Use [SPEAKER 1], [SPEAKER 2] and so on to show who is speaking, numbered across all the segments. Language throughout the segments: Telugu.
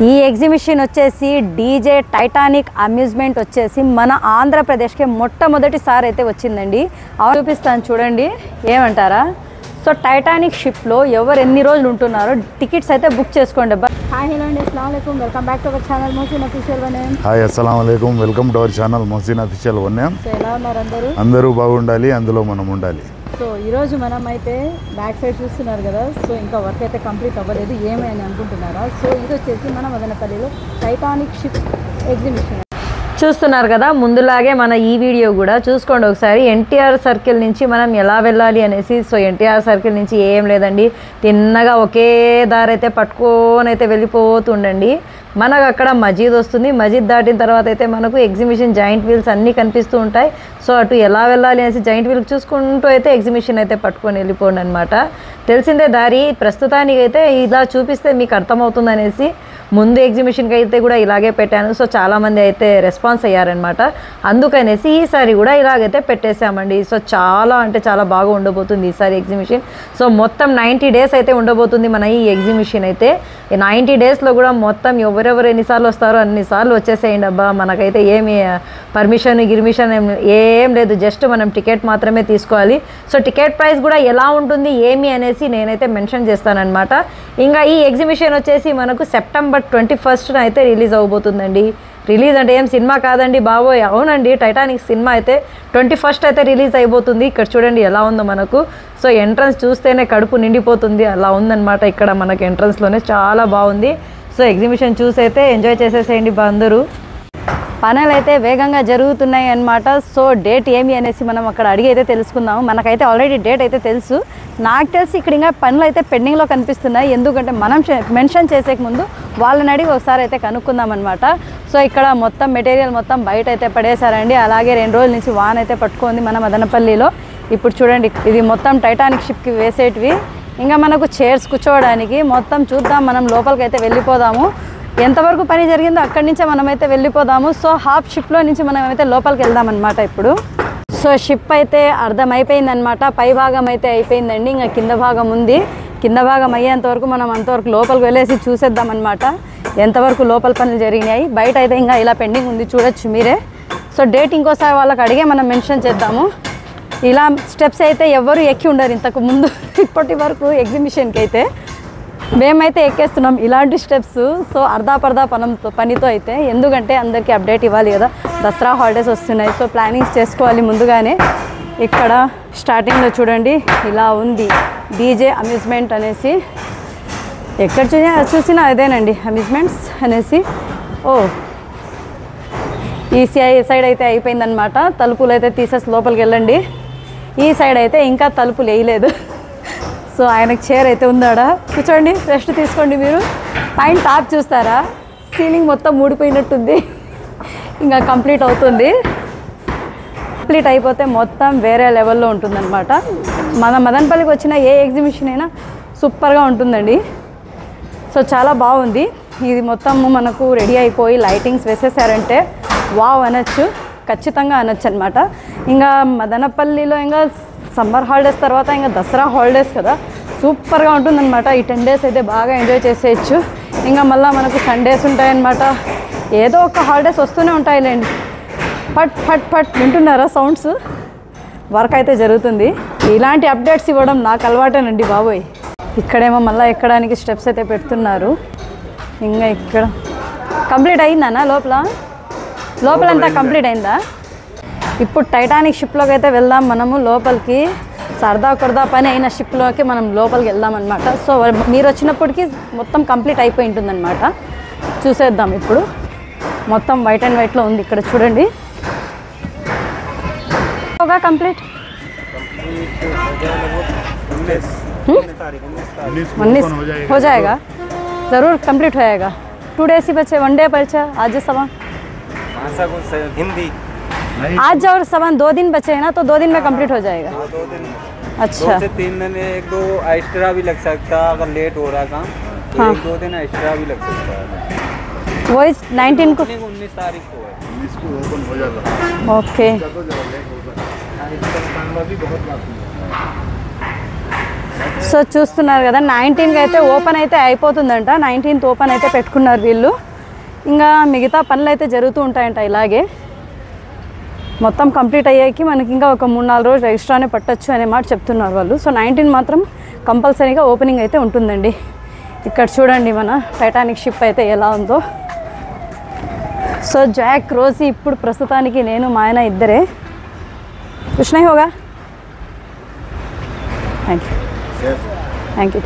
[SPEAKER 1] ఈ ఎగ్జిబిషన్ వచ్చేసి డీజే టైటానిక్ అమ్యూజ్మెంట్ వచ్చేసి మన ఆంధ్రప్రదేశ్కి మొట్టమొదటిసారి అయితే వచ్చిందండి. చూపిస్తాను చూడండి, ఏమంటారా? సో టైటానిక్ షిప్లో ఎవరు ఎన్ని రోజులు ఉంటున్నారో టికెట్స్ అయితే బుక్ చేసుకోండి. హాయ్ హలో అండి, అస్సలాము అలైకుం, welcome back to our channel Mohsin official one.
[SPEAKER 2] Hi అస్సలాము అలైకుం, welcome to our channel Mohsin official one.
[SPEAKER 1] So ఎలా ఉన్నారు అందరూ?
[SPEAKER 2] అందరూ బాగుండాలి, అందులో మనం ఉండాలి.
[SPEAKER 1] సో ఈరోజు మనం అయితే బ్యాక్ సైడ్ చూస్తున్నారు కదా, సో ఇంకా వర్క్ అయితే కంప్లీట్ అవ్వలేదు. ఏమైనా అనుకుంటున్నారా? సో ఇది వచ్చేసి మన మదనపల్లిలో టైటానిక్ షిప్ ఎగ్జిబిషన్ చూస్తున్నారు కదా. ముందులాగే మన ఈ వీడియో కూడా చూసుకోండి ఒకసారి. ఎన్టీఆర్ సర్కిల్ నుంచి మనం ఎలా వెళ్ళాలి అనేసి. సో ఎన్టీఆర్ సర్కిల్ నుంచి ఏం లేదండి, తిన్నగా ఒకే దారి అయితే పట్టుకొని అయితే వెళ్ళిపోతుండండి. మనకు అక్కడ మజీద్ వస్తుంది. మజీద్ దాటిన తర్వాత అయితే మనకు ఎగ్జిబిషన్ జాయింట్ వీల్స్ అన్నీ కనిపిస్తూ ఉంటాయి. సో అటు ఎలా వెళ్ళాలి అనేసి జాయింట్ వీల్ చూసుకుంటూ అయితే ఎగ్జిబిషన్ అయితే పట్టుకొని వెళ్ళిపోండి అనమాట. తెలిసిందే దారి. ప్రస్తుతానికి అయితే ఇలా చూపిస్తే మీకు అర్థమవుతుంది అనేసి ముందు ఎగ్జిబిషన్కి అయితే కూడా ఇలాగే పెట్టాను. సో చాలామంది అయితే రెస్పాన్స్ అయ్యారనమాట. అందుకనేసి ఈసారి కూడా ఇలాగైతే పెట్టేశామండి. సో చాలా అంటే చాలా బాగా ఉండబోతుంది ఈసారి ఎగ్జిబిషన్. సో మొత్తం 90 డేస్ అయితే ఉండబోతుంది మన ఈ ఎగ్జిబిషన్ అయితే. ఈ 90 డేస్లో కూడా మొత్తం ఎవరెవరు ఎన్నిసార్లు వస్తారో అన్నిసార్లు వచ్చేసేయండి అబ్బా. మనకైతే ఏమి పర్మిషన్ గిర్మిషన్ ఏం లేదు, జస్ట్ మనం టికెట్ మాత్రమే తీసుకోవాలి. సో టికెట్ ప్రైస్ కూడా ఎలా ఉంటుంది ఏమి అనేసి నేనైతే మెన్షన్ చేస్తానన్నమాట. ఇంకా ఈ ఎగ్జిబిషన్ వచ్చేసి మనకు సెప్టెంబర్ 21st అయితే రిలీజ్ అవబోతుందండి. రిలీజ్ అంటే ఏం సినిమా కాదండి బాబోయ్, అవునండి, టైటానిక్ సినిమా అయితే 21st అయితే రిలీజ్ అయిపోతుంది. ఇక్కడ చూడండి ఎలా ఉందో మనకు. సో ఎంట్రన్స్ చూస్తేనే కడుపు నిండిపోతుంది, అలా ఉందన్నమాట. ఇక్కడ మనకి ఎంట్రన్స్లోనే చాలా బాగుంది. సో ఎగ్జిబిషన్ చూసి అయితే ఎంజాయ్ చేసేసేయండి అందరూ. పనులు అయితే వేగంగా జరుగుతున్నాయి అన్నమాట. సో డేట్ ఏమి అనేసి మనం అక్కడ అడిగి అయితే తెలుసుకుందాము. మనకైతే ఆల్రెడీ డేట్ అయితే తెలుసు. నాకు తెలిసి ఇక్కడ ఇంకా పనులు అయితే పెండింగ్లో కనిపిస్తున్నాయి. ఎందుకంటే మనం మెన్షన్ చేసేక ముందు వాళ్ళని అడిగి ఒకసారి అయితే కనుక్కుందాం అనమాట. సో ఇక్కడ మొత్తం మెటీరియల్ మొత్తం బయట అయితే పడేశారండి. అలాగే 2 రోజుల నుంచి వాన్ అయితే పట్టుకుంది మన మదనపల్లిలో. ఇప్పుడు చూడండి, ఇది మొత్తం టైటానిక్ షిప్కి వేసేటివి. ఇంకా మనకు చైర్స్ కూర్చోవడానికి మొత్తం చూద్దాం. మనం లోపలికి అయితే వెళ్ళిపోదాము. ఎంతవరకు పని జరిగిందో అక్కడి నుంచే మనమైతే వెళ్ళిపోదాము. సో హాఫ్ షిప్లో నుంచి మనమైతే లోపలికి వెళ్దాం అనమాట ఇప్పుడు. సో షిప్ అయితే అర్థం అయిపోయిందనమాట. పై భాగం అయితే అయిపోయిందండి, ఇంకా కింద భాగం ఉంది. కింద భాగం అయ్యేంతవరకు మనం అంతవరకు లోపలికి వెళ్ళేసి చూసేద్దాం అనమాట ఎంతవరకు లోపల పనులు జరిగినాయి. బయట అయితే ఇంకా ఇలా పెండింగ్ ఉంది, చూడొచ్చు మీరే. సో డేట్ ఇంకోసారి వాళ్ళకి అడిగే మనం మెన్షన్ చేద్దాము. ఇలా స్టెప్స్ అయితే ఎవరు ఎక్కి ఉండరు ఇంతకు ముందు. ఇప్పటి వరకు ఎగ్జిబిషన్కి అయితే మేమైతే ఎక్కేస్తున్నాం ఇలాంటి స్టెప్స్. సో అర్ధాపర్ధా పనితో అయితే, ఎందుకంటే అందరికీ అప్డేట్ ఇవ్వాలి కదా, దసరా హాలిడేస్ వస్తున్నాయి. సో ప్లానింగ్స్ చేసుకోవాలి ముందుగానే. ఇక్కడ స్టార్టింగ్లో చూడండి ఇలా ఉంది డీజే అమ్యూజ్మెంట్ అనేసి. ఎక్కడ చూసినా అదేనండి, అమ్యూజ్మెంట్స్ అనేసి. ఓ ఈ సైడ్ అయితే అయిపోయిందనమాట. తలుపులు అయితే తీసేసి లోపలికి వెళ్ళండి. ఈ సైడ్ అయితే ఇంకా తలుపులు వేయలేదు. సో ఆయనకు చైర్ అయితే ఉందాడా, కూర్చోండి, రెస్ట్ తీసుకోండి. మీరు పైన టాప్ చూస్తారా, సీలింగ్ మొత్తం ఊడిపోయినట్టుంది. ఇంకా కంప్లీట్ అవుతుంది. కంప్లీట్ అయిపోతే మొత్తం వేరే లెవెల్లో ఉంటుందన్నమాట. మన మదనపల్లికి వచ్చిన ఏ ఎగ్జిబిషన్ అయినా సూపర్గా ఉంటుందండి. సో చాలా బాగుంది. ఇది మొత్తం మనకు రెడీ అయిపోయి లైటింగ్స్ వేసేసారంటే వావ్ అనొచ్చు, ఖచ్చితంగా అనొచ్చు అనమాట. ఇంకా మదనపల్లిలో ఇంకా సమ్మర్ హాలిడేస్ తర్వాత ఇంకా దసరా హాలిడేస్ కదా, సూపర్గా ఉంటుందన్నమాట. ఈ 10 డేస్ అయితే బాగా ఎంజాయ్ చేసేయచ్చు. ఇంకా మళ్ళీ మనకు సండేస్ ఉంటాయన్నమాట. ఏదో ఒక హాలిడేస్ వస్తూనే ఉంటాయిలేండి. పట్ పట్ పట్ వింటున్నారా సౌండ్స్? వర్క్ అయితే జరుగుతుంది. ఇలాంటి అప్డేట్స్ ఇవ్వడం నాకు అలవాటేనండి బాబోయ్. ఇక్కడేమో మళ్ళీ ఎక్కడానికి స్టెప్స్ అయితే పెడుతున్నారు. ఇంకా ఇక్కడ కంప్లీట్ అయిందన్నా లోపలంతా కంప్లీట్ అయిందా? ఇప్పుడు టైటానిక్ షిప్లోకి అయితే వెళ్దాం మనము లోపలికి. సరదా కొరదా పని అయిన షిప్లోకి మనం లోపలికి వెళ్దాం అనమాట. సో మీరు వచ్చినప్పటికీ మొత్తం కంప్లీట్ అయిపోయి ఉంటుందన్నమాట. చూసేద్దాం ఇప్పుడు. మొత్తం వైట్ అండ్ వైట్లో ఉంది ఇక్కడ చూడండి. కంప్లీట్ 19 हो जाएगा, ज़रूर कंप्लीट हो जाएगा. 2 डेज ही बचे, 1 डे बचा. आज सामान
[SPEAKER 3] हिंदी
[SPEAKER 1] आज और सामान 2 दिन बचे हैं ना, तो 2 दिन में कंप्लीट हो जाएगा.
[SPEAKER 3] 2 दिन
[SPEAKER 1] अच्छा,
[SPEAKER 3] 2 से 3 दिन, 1-2 एक्स्ट्रा भी लग सकता है अगर लेट हो रहा काम. तो
[SPEAKER 1] हाँ.
[SPEAKER 3] 1-2 दिन एक्स्ट्रा भी लग सकता है.
[SPEAKER 1] वही 19 को
[SPEAKER 3] 19 तारीख को है.
[SPEAKER 2] इसको ओपन हो जाता है.
[SPEAKER 1] ओके.
[SPEAKER 3] इसका काम भी बहुत बाकी है.
[SPEAKER 1] సో చూస్తున్నారు కదా 19కి అయితే ఓపెన్ అయితే అయిపోతుందంట. 19th ఓపెన్ అయితే పెట్టుకున్నారు వీళ్ళు. ఇంకా మిగతా పనులు అయితే జరుగుతూ ఉంటాయంట. ఇలాగే మొత్తం కంప్లీట్ అయ్యాకి మనకి ఇంకా ఒక 3-4 రోజులు ఎక్స్ట్రానే పట్టచ్చు అనే మాట చెప్తున్నారు వాళ్ళు. సో 19 మాత్రం కంపల్సరీగా ఓపెనింగ్ అయితే ఉంటుందండి. ఇక్కడ చూడండి మన టైటానిక్ షిప్ అయితే ఎలా ఉందో. సో జాక్, రోజీ ఇప్పుడు ప్రస్తుతానికి నేను మా ఆయన ఇద్దరే. కృష్ణ హోగా. Thank you.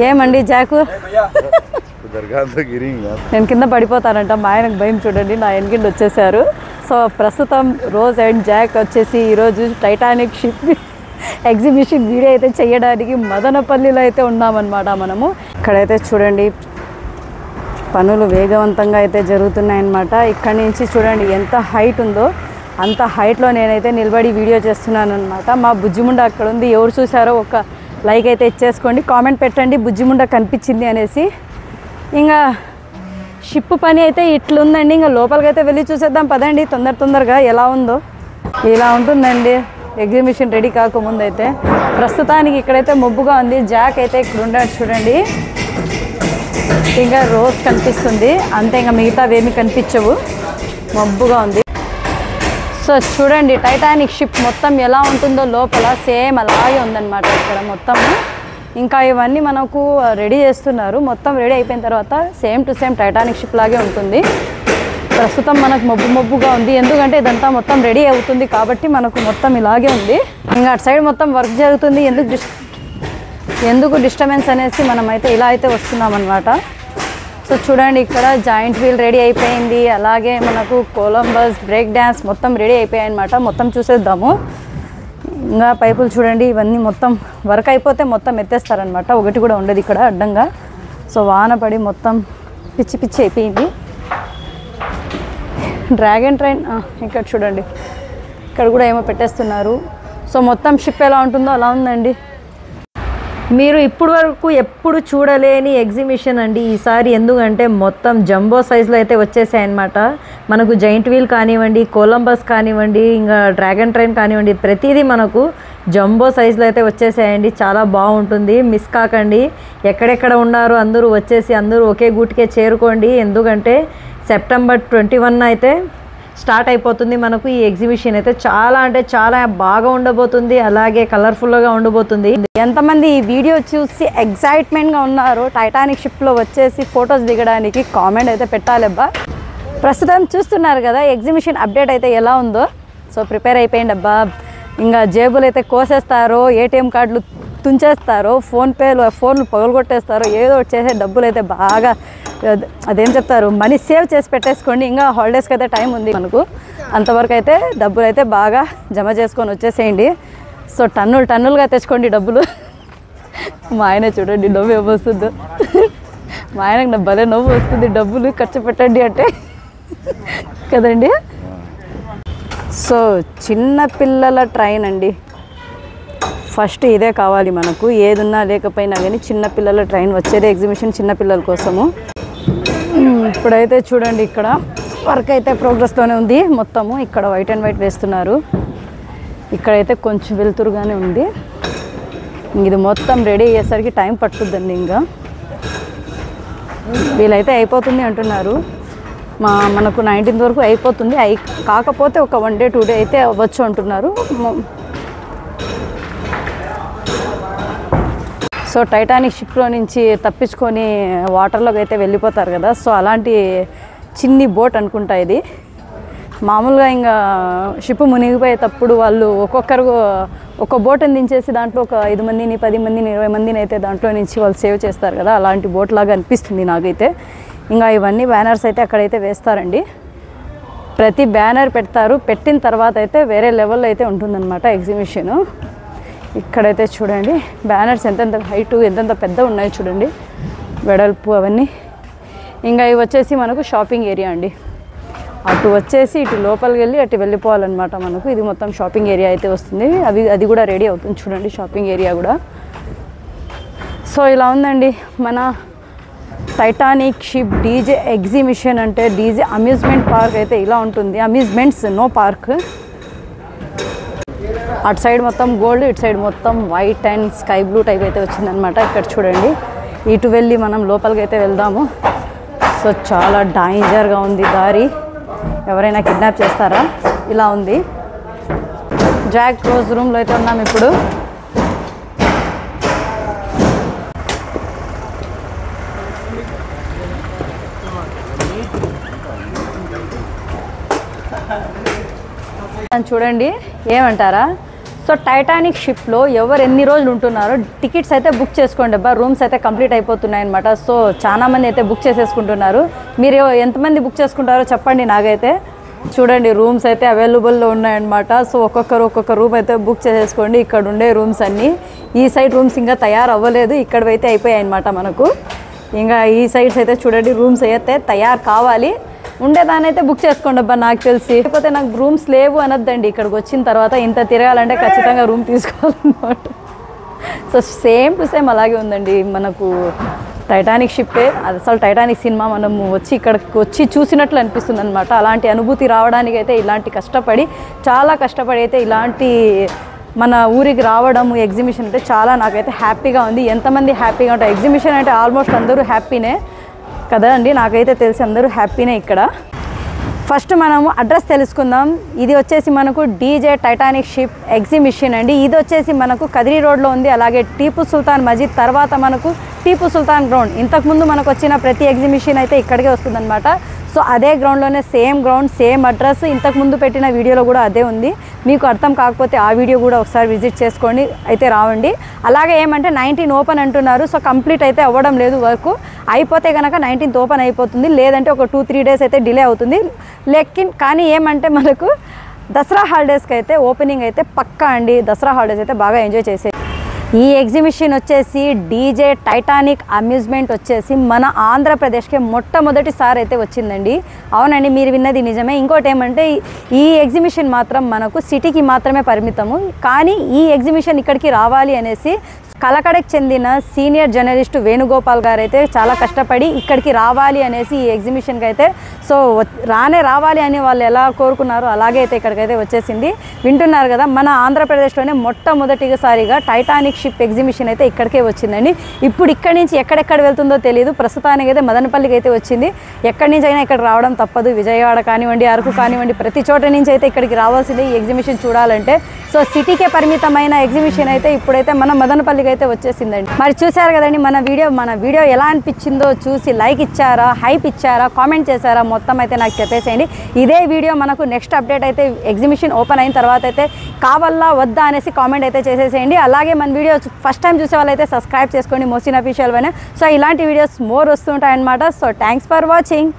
[SPEAKER 1] ఏమండి జాకు, నేను కింద పడిపోతానంట. మా ఆయనకు భయం. చూడండి నా వెనకిండి వచ్చేసారు. సో ప్రస్తుతం రోజ్ అండ్ జాక్ వచ్చేసి ఈరోజు టైటానిక్ షిప్ ఎగ్జిబిషన్ వీడియో అయితే చేయడానికి మదనపల్లిలో అయితే ఉన్నామన్నమాట మనము. ఇక్కడైతే చూడండి పనులు వేగవంతంగా అయితే జరుగుతున్నాయన్నమాట. ఇక్కడి నుంచి చూడండి ఎంత హైట్ ఉందో అంత హైట్లో నేనైతే నిలబడి వీడియో చేస్తున్నాను అనమాట. మా బుజ్జిముండ అక్కడ ఉంది. ఎవరు చూసారో ఒక లైక్ అయితే ఇచ్చేసుకోండి, కామెంట్ పెట్టండి బుజ్జిముండ కనిపించింది అనేసి. ఇంకా షిప్ పని అయితే ఇట్లుందండి. ఇంకా లోపలికి అయితే వెళ్ళి చూసేద్దాం పదండి తొందరగా ఎలా ఉందో. ఇలా ఉంటుందండి ఎగ్జిబిషన్ రెడీ కాకముందు అయితే. ప్రస్తుతానికి ఇక్కడైతే మబ్బుగా ఉంది. జాక్ అయితే ఇక్కడ ఉన్నాడు చూడండి. ఇంకా రోజ్ కనిపిస్తుంది అంతే, ఇంకా మిగతావేమీ కనిపించవు, మబ్బుగా ఉంది. సో చూడండి టైటానిక్ షిప్ మొత్తం ఎలా ఉంటుందో లోపల సేమ్ అలాగే ఉందన్నమాట ఇక్కడ మొత్తం. ఇంకా ఇవన్నీ మనకు రెడీ చేస్తున్నారు. మొత్తం రెడీ అయిపోయిన తర్వాత same to same Titanic ship లాగే ఉంటుంది. ప్రస్తుతం మనకు మబ్బుగా ఉంది, ఎందుకంటే ఇదంతా మొత్తం రెడీ అవుతుంది కాబట్టి మనకు మొత్తం ఇలాగే ఉంది. ఇంకా అటు సైడ్ మొత్తం వర్క్ జరుగుతుంది. ఎందుకు డిస్టర్బెన్స్ అనేసి మనం అయితే ఇలా అయితే వస్తున్నాం అన్నమాట. సో చూడండి ఇక్కడ జాయింట్ వీల్ రెడీ అయిపోయింది. అలాగే మనకు కొలంబస్, బ్రేక్ డ్యాన్స్ మొత్తం రెడీ అయిపోయాయి అన్నమాట. మొత్తం చూసేద్దాము. ఇంకా పైపులు చూడండి, ఇవన్నీ మొత్తం వర్క్ అయిపోతే మొత్తం ఎత్తేస్తారనమాట. ఒకటి కూడా ఉండదు ఇక్కడ అడ్డంగా. సో వాన పడి మొత్తం పిచ్చి అయిపోయింది. డ్రాగన్ ట్రైన్ ఇక్కడ చూడండి, ఇక్కడ కూడా ఏమో పెట్టేస్తున్నారు. సో మొత్తం షిప్ ఎలా ఉంటుందో అలా ఉందండి. మీరు ఇప్పుడు వరకు ఎప్పుడు చూడలేని ఎగ్జిబిషన్ అండి ఈసారి. ఎందుకంటే మొత్తం జంబో సైజులో అయితే వచ్చేసాయన్నమాట. మనకు జైంట్ వీల్ కానివ్వండి, కొలంబస్ కానివ్వండి, ఇంకా డ్రాగన్ ట్రైన్ కానివ్వండి, ప్రతిదీ మనకు జంబో సైజులో అయితే వచ్చేసాయండి. చాలా బాగుంటుంది, మిస్ కాకండి. ఎక్కడెక్కడ ఉన్నారో అందరూ వచ్చేసి అందరూ ఒకే గూటికే చేరుకోండి. ఎందుకంటే సెప్టెంబర్ 21 అయితే స్టార్ట్ అయిపోతుంది మనకు ఈ ఎగ్జిబిషన్ అయితే. చాలా అంటే చాలా బాగా ఉండబోతుంది, అలాగే కలర్ఫుల్గా ఉండబోతుంది. ఎంతమంది ఈ వీడియో చూసి ఎగ్జైట్మెంట్గా ఉన్నారో టైటానిక్ షిప్లో వచ్చేసి ఫొటోస్ దిగడానికి కామెంట్ అయితే పెట్టాలబ్బా. ప్రస్తుతం చూస్తున్నారు కదా ఎగ్జిబిషన్ అప్డేట్ అయితే ఎలా ఉందో. సో ప్రిపేర్ అయిపోయింది అబ్బా. ఇంకా జేబులు అయితే కోసేస్తారో, ఏటీఎం కార్డులు తుంచేస్తారో, ఫోన్లు పగలగొట్టేస్తారో, ఏదో ఒకటి చేసే డబ్బులు అయితే బాగా అదేం చెప్తారు మనీ సేవ్ చేసి పెట్టేసుకోండి. ఇంకా హాలిడేస్కి అయితే టైం ఉంది మనకు. అంతవరకు అయితే డబ్బులు అయితే బాగా జమ చేసుకొని వచ్చేసేయండి. సో టన్నులుగా తెచ్చుకోండి డబ్బులు. మా ఆయన చూడండి నవ్వు ఏమొస్తుందో. మా ఆయనకు నా భలే నవ్వు వస్తుంది డబ్బులు ఖర్చు పెట్టండి అంటే కదండి. సో చిన్నపిల్లల ట్రైన్ అండి. ఫస్ట్ ఇదే కావాలి మనకు, ఏదున్నా లేకపోయినా కానీ చిన్నపిల్లల ట్రైన్ వచ్చేదే ఎగ్జిబిషన్ చిన్నపిల్లల కోసము. ఇప్పుడైతే చూడండి ఇక్కడ వర్క్ అయితే ప్రోగ్రెస్లోనే ఉంది మొత్తము. ఇక్కడ వైట్ అండ్ వైట్ వేస్తున్నారు. ఇక్కడైతే కొంచెం వెలుతురుగానే ఉంది. ఇది మొత్తం రెడీ అయ్యేసరికి టైం పట్టుద్దండి. ఇంకా వీలైతే అయిపోతుంది అంటున్నారు. మనకు 19th వరకు అయిపోతుంది. కాకపోతే ఒక 1 day 2 day అయితే అవ్వచ్చు అంటున్నారు. సో టైటానిక్ షిప్లో నుంచి తప్పించుకొని వాటర్లోకి అయితే వెళ్ళిపోతారు కదా. సో అలాంటి చిన్ని బోట్ అనుకుంటా ఇది. మామూలుగా ఇంకా షిప్ మునిగిపోయేటప్పుడు వాళ్ళు ఒక్కొక్కరు ఒక బోట్ని దించేసి దాంట్లో ఒక 5 మందిని 10 మందిని 20 మందిని అయితే దాంట్లో నుంచి వాళ్ళు సేవ్ చేస్తారు కదా. అలాంటి బోట్ లాగా అనిపిస్తుంది నాకైతే. ఇంకా ఇవన్నీ బ్యానర్స్ అయితే అక్కడైతే వేస్తారండి. ప్రతి బ్యానర్ పెడతారు. పెట్టిన తర్వాత అయితే వేరే లెవెల్లో అయితే ఉంటుందన్నమాట ఎగ్జిబిషను. ఇక్కడైతే చూడండి బ్యానర్స్ ఎంతెంత హైటు ఎంతెంత పెద్ద ఉన్నాయి చూడండి, వెడల్పు అవన్నీ. ఇంకా ఇవి వచ్చేసి మనకు షాపింగ్ ఏరియా అండి. అటు వచ్చేసి ఇటు లోపలికి వెళ్ళి అటు వెళ్ళిపోవాలన్నమాట మనకు. ఇది మొత్తం షాపింగ్ ఏరియా అయితే వస్తుంది. అది కూడా రెడీ అవుతుంది చూడండి షాపింగ్ ఏరియా కూడా. సో ఇలా ఉందండి మన టైటానిక్ షిప్ డీజే ఎగ్జిబిషన్. అంటే డీజే అమ్యూజ్మెంట్ పార్క్ అయితే ఇలా ఉంటుంది. Amusements no park. అటు సైడ్ మొత్తం గోల్డ్, ఇటు సైడ్ మొత్తం white and sky blue type అయితే వచ్చిందనమాట. ఇక్కడ చూడండి, ఇటు వెళ్ళి మనం లోపలికి అయితే వెళ్దాము. సో చాలా డేంజర్గా ఉంది దారి, ఎవరైనా కిడ్నాప్ చేస్తారా ఇలా ఉంది. జాక్ రోజ్ రూమ్లో అయితే ఉన్నాం ఇప్పుడు. చూడండి, ఏమంటారా? సో టైటానిక్ షిప్లో ఎవరు ఎన్ని రోజులు ఉంటున్నారో టికెట్స్ అయితే బుక్ చేసుకోండి అబ్బా. రూమ్స్ అయితే కంప్లీట్ అయిపోతున్నాయి అనమాట. సో చాలామంది అయితే బుక్ చేసేసుకుంటున్నారు. మీరు ఎంతమంది బుక్ చేసుకుంటారో చెప్పండి నాకైతే. చూడండి, రూమ్స్ అయితే అవైలబుల్లో ఉన్నాయన్నమాట. సో ఒక్కొక్క రూమ్ అయితే బుక్ చేసేసుకోండి. ఇక్కడ ఉండే రూమ్స్ అన్నీ, ఈ సైడ్ రూమ్స్ ఇంకా తయారు అవ్వలేదు, ఇక్కడైతే అయిపోయాయి అనమాట మనకు. ఇంకా ఈ సైడ్స్ అయితే చూడండి, రూమ్స్ అయితే తయారు కావాలి. ఉండేదాన్ని అయితే బుక్ చేసుకోండి అబ్బా. నాకు తెలిసి లేకపోతే నాకు రూమ్స్ లేవు అనొద్దండి. ఇక్కడికి వచ్చిన తర్వాత ఇంత తిరగాలంటే ఖచ్చితంగా రూమ్ తీసుకోవాలన్నమాట. సో సేమ్ టు సేమ్ అలాగే ఉందండి మనకు టైటానిక్ షిప్పే. అది అసలు టైటానిక్ సినిమా మనము ఇక్కడికి వచ్చి చూసినట్లు అనిపిస్తుంది అనమాట. అలాంటి అనుభూతి రావడానికి అయితే చాలా కష్టపడి అయితే ఇలాంటి మన ఊరికి రావడం ఎగ్జిబిషన్ అంటే చాలా నాకైతే హ్యాపీగా ఉంది. ఎంతమంది హ్యాపీగా ఉంటారు? ఎగ్జిబిషన్ అంటే ఆల్మోస్ట్ అందరూ హ్యాపీనే కదా అండి. నాకైతే తెలిసి అందరూ హ్యాపీనే. ఇక్కడ ఫస్ట్ మనము అడ్రస్ తెలుసుకుందాం. ఇది వచ్చేసి మనకు డీజే టైటానిక్ షిప్ ఎగ్జిబిషన్ అండి. ఇది వచ్చేసి మనకు కదిరి రోడ్లో ఉంది. అలాగే టీపు సుల్తాన్ మజీద్ తర్వాత మనకు టీపు సుల్తాన్ గ్రౌండ్. ఇంతకుముందు మనకు వచ్చిన ప్రతి ఎగ్జిబిషన్ అయితే ఇక్కడికే వస్తుందన్నమాట. సో అదే గ్రౌండ్లోనే సేమ్ గ్రౌండ్, సేమ్ అడ్రస్. ఇంతకుముందు పెట్టిన వీడియోలో కూడా అదే ఉంది. మీకు అర్థం కాకపోతే ఆ వీడియో కూడా ఒకసారి విజిట్ చేసుకోండి, అయితే రావండి. అలాగే ఏమంటే 19 ఓపెన్ అంటున్నారు. సో కంప్లీట్ అయితే అవ్వడం లేదు వర్క్. అయిపోతే కనుక 19th ఓపెన్ అయిపోతుంది, లేదంటే ఒక 2-3 డేస్ అయితే డిలే అవుతుంది. కానీ ఏమంటే మనకు దసరా హాలిడేస్కి అయితే ఓపెనింగ్ అయితే పక్కా అండి. దసరా హాలిడేస్ అయితే బాగా ఎంజాయ్ చేసే ఈ ఎగ్జిబిషన్ వచ్చేసి డీజే టైటానిక్ అమ్యూజ్మెంట్ వచ్చేసి మన ఆంధ్రప్రదేశ్కి మొట్టమొదటిసారి అయితే వచ్చిందండి. అవునండి, మీరు విన్నది నిజమే. ఇంకోటి ఏమంటే ఈ ఎగ్జిబిషన్ మాత్రం మనకు సిటీకి మాత్రమే పరిమితము. కానీ ఈ ఎగ్జిబిషన్ ఇక్కడికి రావాలి అనేసి కలకడకు చెందిన సీనియర్ జర్నలిస్టు వేణుగోపాల్ గారు అయితే చాలా కష్టపడి ఇక్కడికి రావాలి అనేసి ఈ ఎగ్జిబిషన్కి అయితే రావాలి అని వాళ్ళు ఎలా కోరుకున్నారో అలాగే అయితే ఇక్కడికైతే వచ్చేసింది. వింటున్నారు కదా, మన ఆంధ్రప్రదేశ్లోనే మొట్టమొదటిసారిగా టైటానిక్ షిప్ ఎగ్జిబిషన్ అయితే ఇక్కడికే వచ్చిందండి. ఇప్పుడు ఇక్కడి నుంచి ఎక్కడెక్కడ వెళ్తుందో తెలియదు. ప్రస్తుతానికి అయితే మదనపల్లికి అయితే వచ్చింది. ఎక్కడి నుంచి అయినా ఇక్కడ రావడం తప్పదు. విజయవాడ కానివ్వండి, అరకు కానివ్వండి, ప్రతి చోట నుంచి అయితే ఇక్కడికి రావాల్సిందే ఈ ఎగ్జిబిషన్ చూడాలంటే. సో సిటీకే పరిమితమైన ఎగ్జిబిషన్ అయితే ఇప్పుడైతే మన మదనపల్లికి అయితే వచ్చేసిందండి. మరి చూసారు కదండి మన వీడియో ఎలా అనిపించిందో చూసి లైక్ ఇచ్చారా, హైప్ ఇచ్చారా, కామెంట్ చేశారా, మొత్తం అయితే నాకు చెప్పేసేయండి. ఇదే వీడియో మనకు నెక్స్ట్ అప్డేట్ అయితే ఎగ్జిబిషన్ ఓపెన్ అయిన తర్వాత అయితే కావాలా వద్దా అనేసి కామెంట్ అయితే చేసేసేయండి. అలాగే మన వీడియో ఫస్ట్ టైం చూసే వాళ్ళైతే సబ్స్క్రైబ్ చేసుకోండి మోసిన్ అఫీషియల్. సో ఇలాంటి వీడియోస్ మోర్ వస్తుంటాయన్నమాట. So thanks for watching.